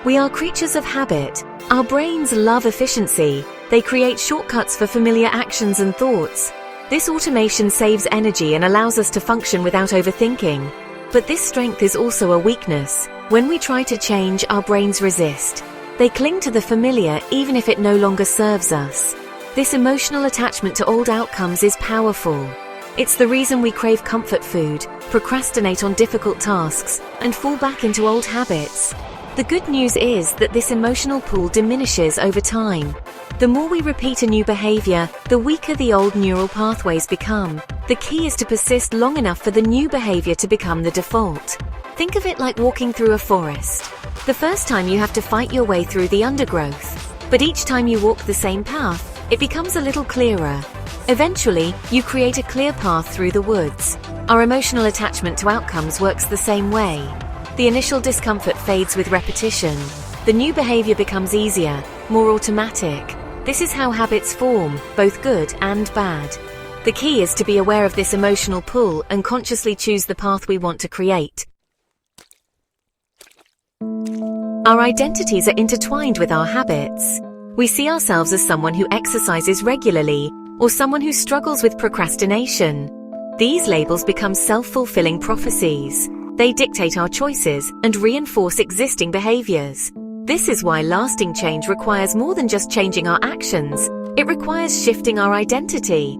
We are creatures of habit. Our brains love efficiency. They create shortcuts for familiar actions and thoughts. This automation saves energy and allows us to function without overthinking. But this strength is also a weakness. When we try to change, our brains resist. They cling to the familiar even if it no longer serves us. This emotional attachment to old outcomes is powerful. It's the reason we crave comfort food, procrastinate on difficult tasks, and fall back into old habits. The good news is that this emotional pull diminishes over time. The more we repeat a new behavior, the weaker the old neural pathways become. The key is to persist long enough for the new behavior to become the default. Think of it like walking through a forest. The first time you have to fight your way through the undergrowth, but each time you walk the same path, it becomes a little clearer. Eventually, you create a clear path through the woods. Our emotional attachment to outcomes works the same way. The initial discomfort fades with repetition. The new behavior becomes easier, more automatic. This is how habits form, both good and bad. The key is to be aware of this emotional pull and consciously choose the path we want to create. Our identities are intertwined with our habits. We see ourselves as someone who exercises regularly, or someone who struggles with procrastination. These labels become self-fulfilling prophecies. They dictate our choices and reinforce existing behaviors. This is why lasting change requires more than just changing our actions. It requires shifting our identity.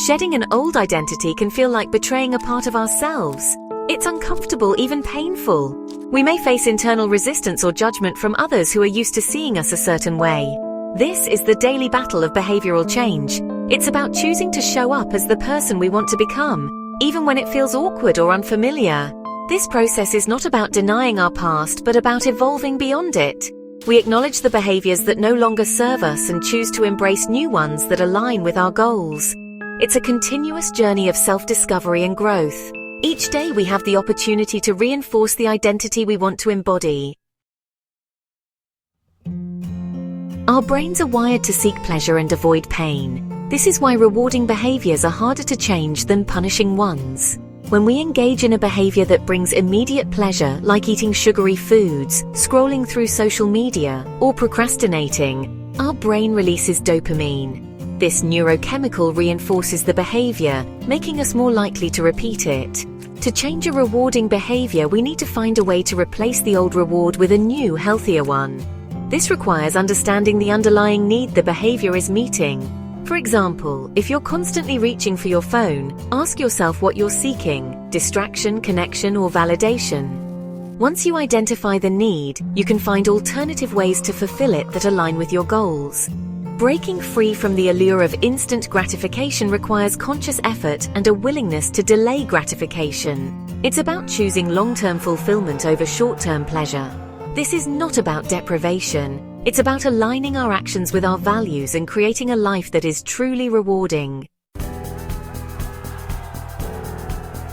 Shedding an old identity can feel like betraying a part of ourselves. It's uncomfortable, even painful. We may face internal resistance or judgment from others who are used to seeing us a certain way. This is the daily battle of behavioral change. It's about choosing to show up as the person we want to become, even when it feels awkward or unfamiliar. This process is not about denying our past, but about evolving beyond it. We acknowledge the behaviors that no longer serve us and choose to embrace new ones that align with our goals. It's a continuous journey of self-discovery and growth. Each day we have the opportunity to reinforce the identity we want to embody. Our brains are wired to seek pleasure and avoid pain. This is why rewarding behaviors are harder to change than punishing ones. When we engage in a behavior that brings immediate pleasure, like eating sugary foods, scrolling through social media, or procrastinating, our brain releases dopamine. This neurochemical reinforces the behavior, making us more likely to repeat it. To change a rewarding behavior, we need to find a way to replace the old reward with a new, healthier one. This requires understanding the underlying need the behavior is meeting. For example, if you're constantly reaching for your phone, ask yourself what you're seeking: distraction, connection, or validation. Once you identify the need, you can find alternative ways to fulfill it that align with your goals. Breaking free from the allure of instant gratification requires conscious effort and a willingness to delay gratification. It's about choosing long-term fulfillment over short-term pleasure. This is not about deprivation. It's about aligning our actions with our values and creating a life that is truly rewarding.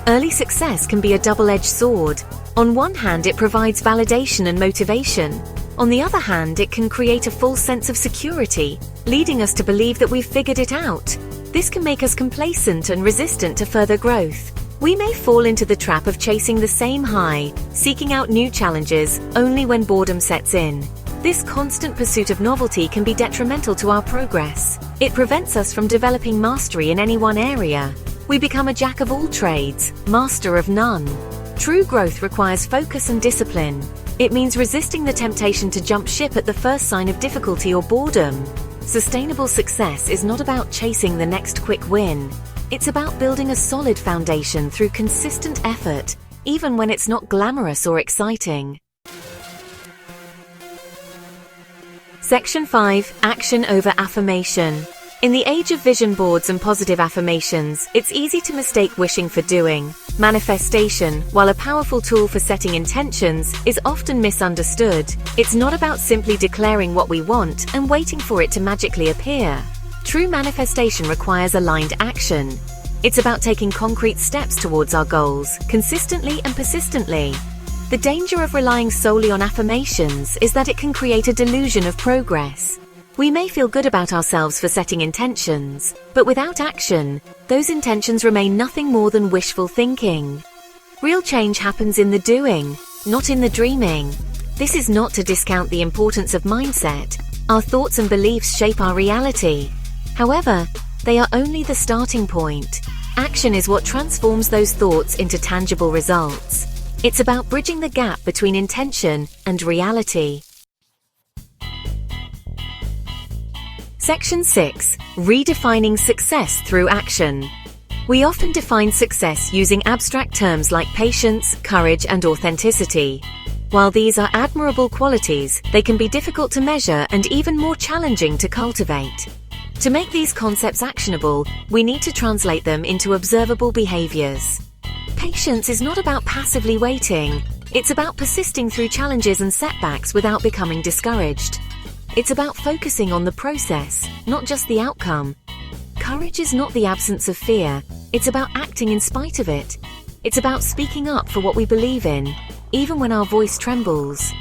Early success can be a double-edged sword. On one hand, it provides validation and motivation. On the other hand, it can create a false sense of security, leading us to believe that we've figured it out. This can make us complacent and resistant to further growth. We may fall into the trap of chasing the same high, seeking out new challenges only when boredom sets in. This constant pursuit of novelty can be detrimental to our progress. It prevents us from developing mastery in any one area. We become a jack of all trades, master of none. True growth requires focus and discipline. It means resisting the temptation to jump ship at the first sign of difficulty or boredom. Sustainable success is not about chasing the next quick win. It's about building a solid foundation through consistent effort, even when it's not glamorous or exciting. Section 5. Action over affirmation. In the age of vision boards and positive affirmations, it's easy to mistake wishing for doing. Manifestation, while a powerful tool for setting intentions, is often misunderstood. It's not about simply declaring what we want and waiting for it to magically appear. True manifestation requires aligned action. It's about taking concrete steps towards our goals, consistently and persistently. The danger of relying solely on affirmations is that it can create a delusion of progress. We may feel good about ourselves for setting intentions, but without action, those intentions remain nothing more than wishful thinking. Real change happens in the doing, not in the dreaming. This is not to discount the importance of mindset. Our thoughts and beliefs shape our reality. However, they are only the starting point. Action is what transforms those thoughts into tangible results. It's about bridging the gap between intention and reality. Section 6. Redefining success through action. We often define success using abstract terms like patience, courage, and authenticity. While these are admirable qualities, they can be difficult to measure and even more challenging to cultivate. To make these concepts actionable, we need to translate them into observable behaviors. Patience is not about passively waiting. It's about persisting through challenges and setbacks without becoming discouraged. It's about focusing on the process, not just the outcome. Courage is not the absence of fear. It's about acting in spite of it. It's about speaking up for what we believe in, even when our voice trembles.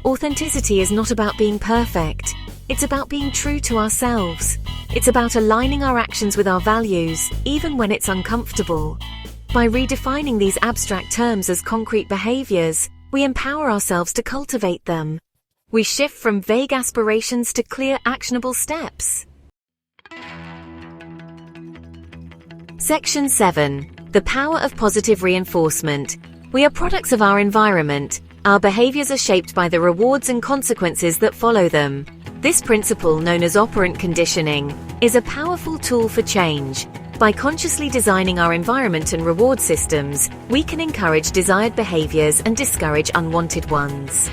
Authenticity is not about being perfect. It's about being true to ourselves. It's about aligning our actions with our values, even when it's uncomfortable. By redefining these abstract terms as concrete behaviors, we empower ourselves to cultivate them. We shift from vague aspirations to clear, actionable steps. Section 7. The power of positive reinforcement. We are products of our environment. Our behaviors are shaped by the rewards and consequences that follow them. This principle, known as operant conditioning, is a powerful tool for change. By consciously designing our environment and reward systems, we can encourage desired behaviors and discourage unwanted ones.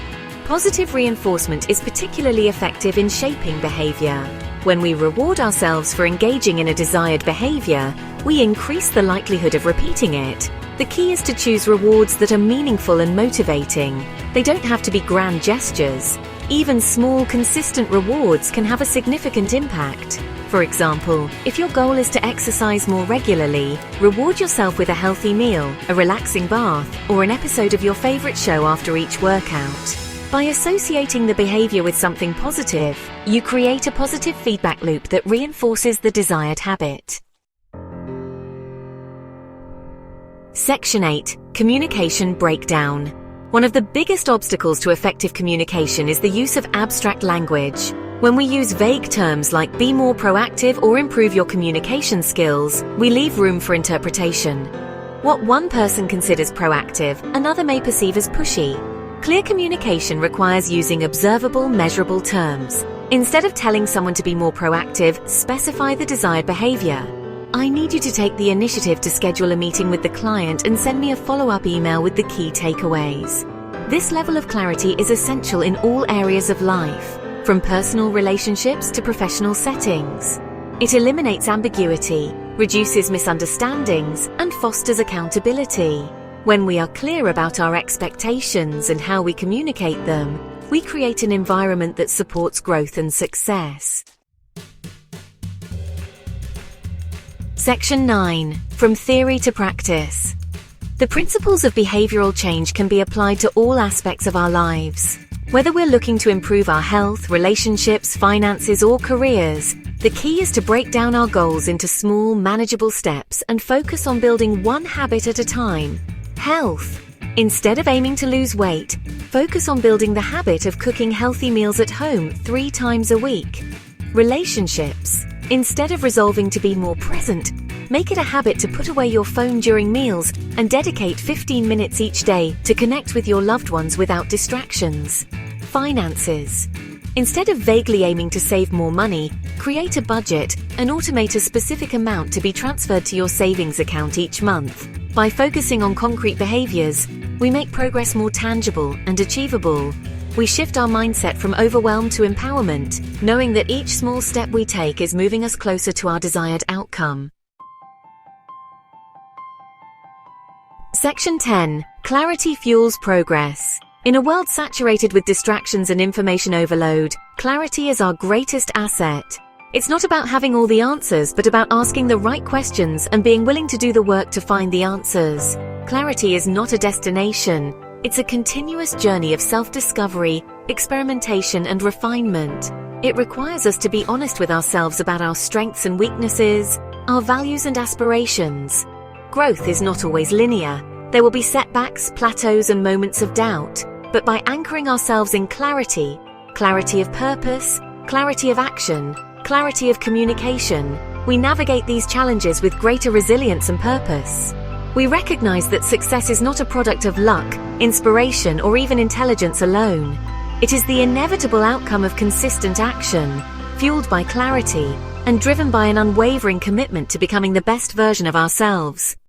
Positive reinforcement is particularly effective in shaping behavior. When we reward ourselves for engaging in a desired behavior, we increase the likelihood of repeating it. The key is to choose rewards that are meaningful and motivating. They don't have to be grand gestures. Even small, consistent rewards can have a significant impact. For example, if your goal is to exercise more regularly, reward yourself with a healthy meal, a relaxing bath, or an episode of your favorite show after each workout. By associating the behavior with something positive, you create a positive feedback loop that reinforces the desired habit. Section 8. Communication breakdown. One of the biggest obstacles to effective communication is the use of abstract language. When we use vague terms like be more proactive or improve your communication skills, we leave room for interpretation. What one person considers proactive, another may perceive as pushy. Clear communication requires using observable, measurable terms. Instead of telling someone to be more proactive, specify the desired behavior. I need you to take the initiative to schedule a meeting with the client and send me a follow-up email with the key takeaways. This level of clarity is essential in all areas of life, from personal relationships to professional settings. It eliminates ambiguity, reduces misunderstandings, and fosters accountability. When we are clear about our expectations and how we communicate them, we create an environment that supports growth and success. Section 9. From theory to practice. The principles of behavioral change can be applied to all aspects of our lives. Whether we're looking to improve our health, relationships, finances, or careers, the key is to break down our goals into small, manageable steps and focus on building one habit at a time. Health. Instead of aiming to lose weight, focus on building the habit of cooking healthy meals at home 3 times a week. Relationships. Instead of resolving to be more present, make it a habit to put away your phone during meals and dedicate 15 minutes each day to connect with your loved ones without distractions. Finances. Instead of vaguely aiming to save more money, create a budget and automate a specific amount to be transferred to your savings account each month. By focusing on concrete behaviors, we make progress more tangible and achievable. We shift our mindset from overwhelm to empowerment, knowing that each small step we take is moving us closer to our desired outcome. Section 10. Clarity fuels progress. In a world saturated with distractions and information overload, clarity is our greatest asset. It's not about having all the answers, but about asking the right questions and being willing to do the work to find the answers. Clarity is not a destination. It's a continuous journey of self-discovery, experimentation, and refinement. It requires us to be honest with ourselves about our strengths and weaknesses, our values and aspirations. Growth is not always linear. There will be setbacks, plateaus, and moments of doubt. but by anchoring ourselves in clarity, clarity of purpose, clarity of action, clarity of communication, we navigate these challenges with greater resilience and purpose. We recognize that success is not a product of luck, inspiration, or even intelligence alone. It is the inevitable outcome of consistent action, fueled by clarity, and driven by an unwavering commitment to becoming the best version of ourselves.